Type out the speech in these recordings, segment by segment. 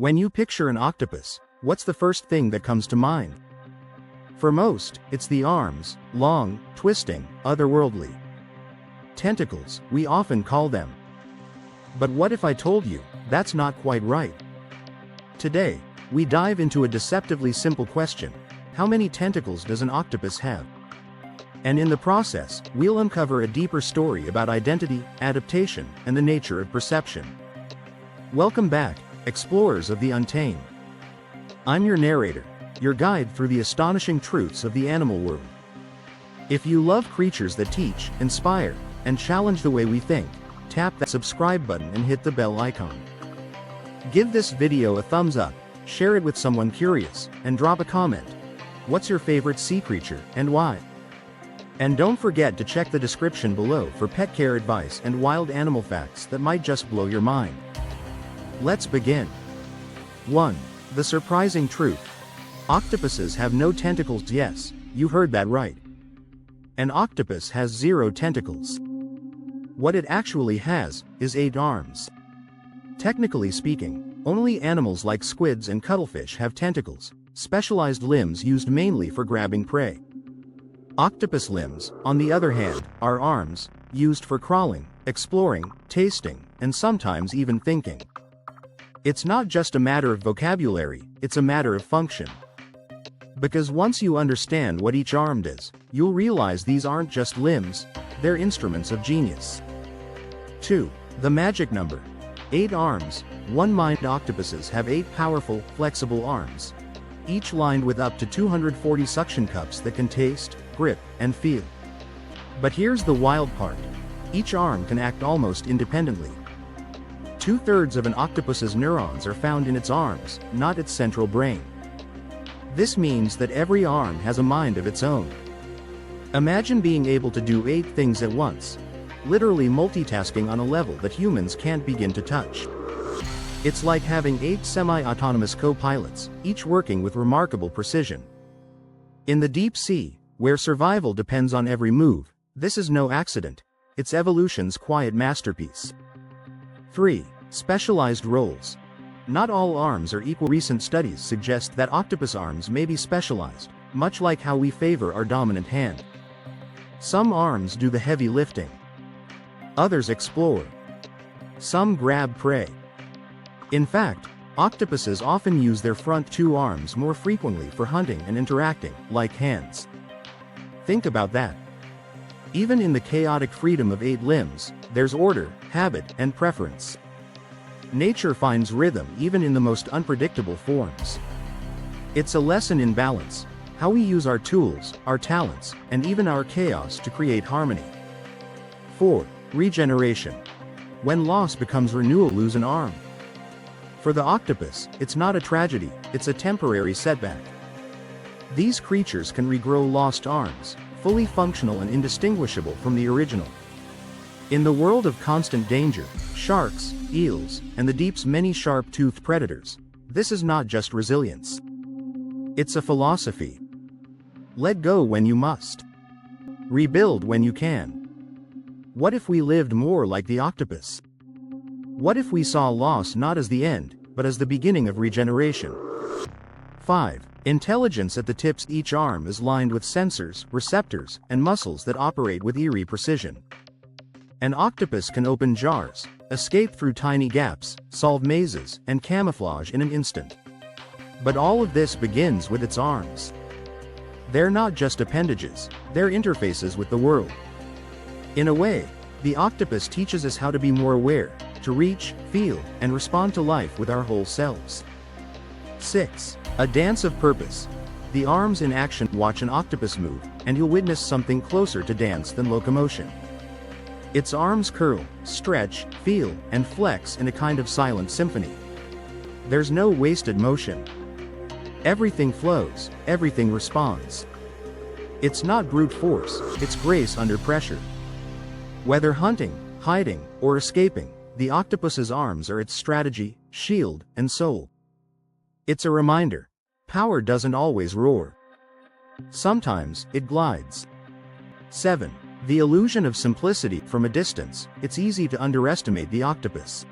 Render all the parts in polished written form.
When you picture an octopus, what's the first thing that comes to mind? For most, it's the arms, long, twisting, otherworldly. Tentacles, we often call them. But what if I told you, that's not quite right? Today, we dive into a deceptively simple question: how many tentacles does an octopus have? And in the process, we'll uncover a deeper story about identity, adaptation, and the nature of perception. Welcome back, explorers of the untamed. I'm your narrator, your guide through the astonishing truths of the animal world. If you love creatures that teach, inspire, and challenge the way we think, tap that subscribe button and hit the bell icon. Give this video a thumbs up, share it with someone curious, and drop a comment. What's your favorite sea creature, and why? And don't forget to check the description below for pet care advice and wild animal facts that might just blow your mind. Let's begin. 1. The surprising truth. Octopuses have no tentacles. Yes, you heard that right. An octopus has 0 tentacles. What it actually has is 8 arms. Technically speaking, only animals like squids and cuttlefish have tentacles, specialized limbs used mainly for grabbing prey. Octopus limbs, on the other hand, are arms, used for crawling, exploring, tasting, and sometimes even thinking. It's not just a matter of vocabulary, it's a matter of function. Because once you understand what each arm does, you'll realize these aren't just limbs, they're instruments of genius. 2. The magic number. 8 arms. One-minded octopuses have 8 powerful, flexible arms, each lined with up to 240 suction cups that can taste, grip, and feel. But here's the wild part. Each arm can act almost independently. 2/3 of an octopus's neurons are found in its arms, not its central brain. This means that every arm has a mind of its own. Imagine being able to do 8 things at once, literally multitasking on a level that humans can't begin to touch. It's like having 8 semi-autonomous co-pilots, each working with remarkable precision. In the deep sea, where survival depends on every move, this is no accident. It's evolution's quiet masterpiece. 3. Specialized roles. Not all arms are equal. Recent studies suggest that octopus arms may be specialized, much like how we favor our dominant hand. Some arms do the heavy lifting. Others explore. Some grab prey. In fact, octopuses often use their front 2 arms more frequently for hunting and interacting, like hands. Think about that. Even in the chaotic freedom of 8 limbs, there's order, habit, and preference. Nature finds rhythm even in the most unpredictable forms. It's a lesson in balance, how we use our tools, our talents, and even our chaos to create harmony. 4. Regeneration. When loss becomes renewal. Lose an arm. For the octopus, it's not a tragedy, it's a temporary setback. These creatures can regrow lost arms, fully functional and indistinguishable from the original. In the world of constant danger, sharks, eels, and the deep's many sharp-toothed predators, this is not just resilience. It's a philosophy. Let go when you must. Rebuild when you can. What if we lived more like the octopus? What if we saw loss not as the end, but as the beginning of regeneration? 5. Intelligence at the tips. Each arm is lined with sensors, receptors, and muscles that operate with eerie precision. An octopus can open jars, escape through tiny gaps, solve mazes, and camouflage in an instant. But all of this begins with its arms. They're not just appendages, they're interfaces with the world. In a way, the octopus teaches us how to be more aware, to reach, feel, and respond to life with our whole selves. 6. A dance of purpose. The arms in action. Watch an octopus move, and you'll witness something closer to dance than locomotion. Its arms curl, stretch, feel, and flex in a kind of silent symphony. There's no wasted motion. Everything flows, everything responds. It's not brute force, it's grace under pressure. Whether hunting, hiding, or escaping, the octopus's arms are its strategy, shield, and soul. It's a reminder: power doesn't always roar. Sometimes, it glides. 7. The illusion of simplicity. From a distance, it's easy to underestimate the octopus.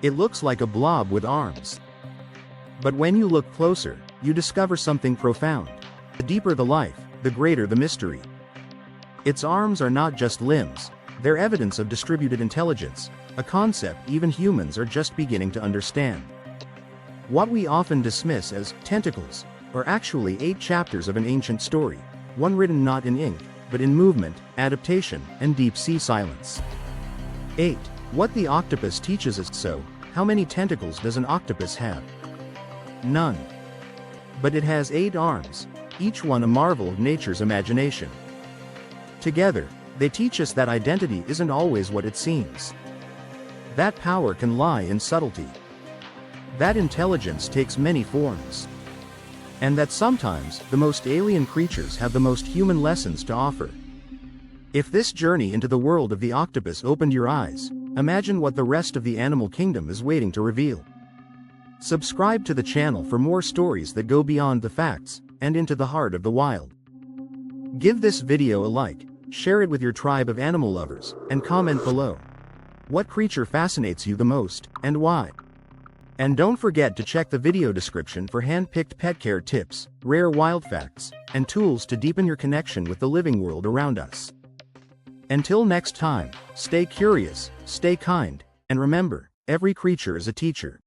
It looks like a blob with arms. But when you look closer, you discover something profound. The deeper the life, the greater the mystery. Its arms are not just limbs, they're evidence of distributed intelligence, a concept even humans are just beginning to understand. What we often dismiss as tentacles are actually 8 chapters of an ancient story, one written not in ink, but in movement, adaptation, and deep-sea silence. 8. What the octopus teaches us. So, how many tentacles does an octopus have? None. But it has 8 arms, each one a marvel of nature's imagination. Together, they teach us that identity isn't always what it seems. That power can lie in subtlety. That intelligence takes many forms. And that sometimes, the most alien creatures have the most human lessons to offer. If this journey into the world of the octopus opened your eyes, imagine what the rest of the animal kingdom is waiting to reveal. Subscribe to the channel for more stories that go beyond the facts, and into the heart of the wild. Give this video a like, share it with your tribe of animal lovers, and comment below. What creature fascinates you the most, and why? And don't forget to check the video description for hand-picked pet care tips, rare wild facts, and tools to deepen your connection with the living world around us. Until next time, stay curious, stay kind, and remember, every creature is a teacher.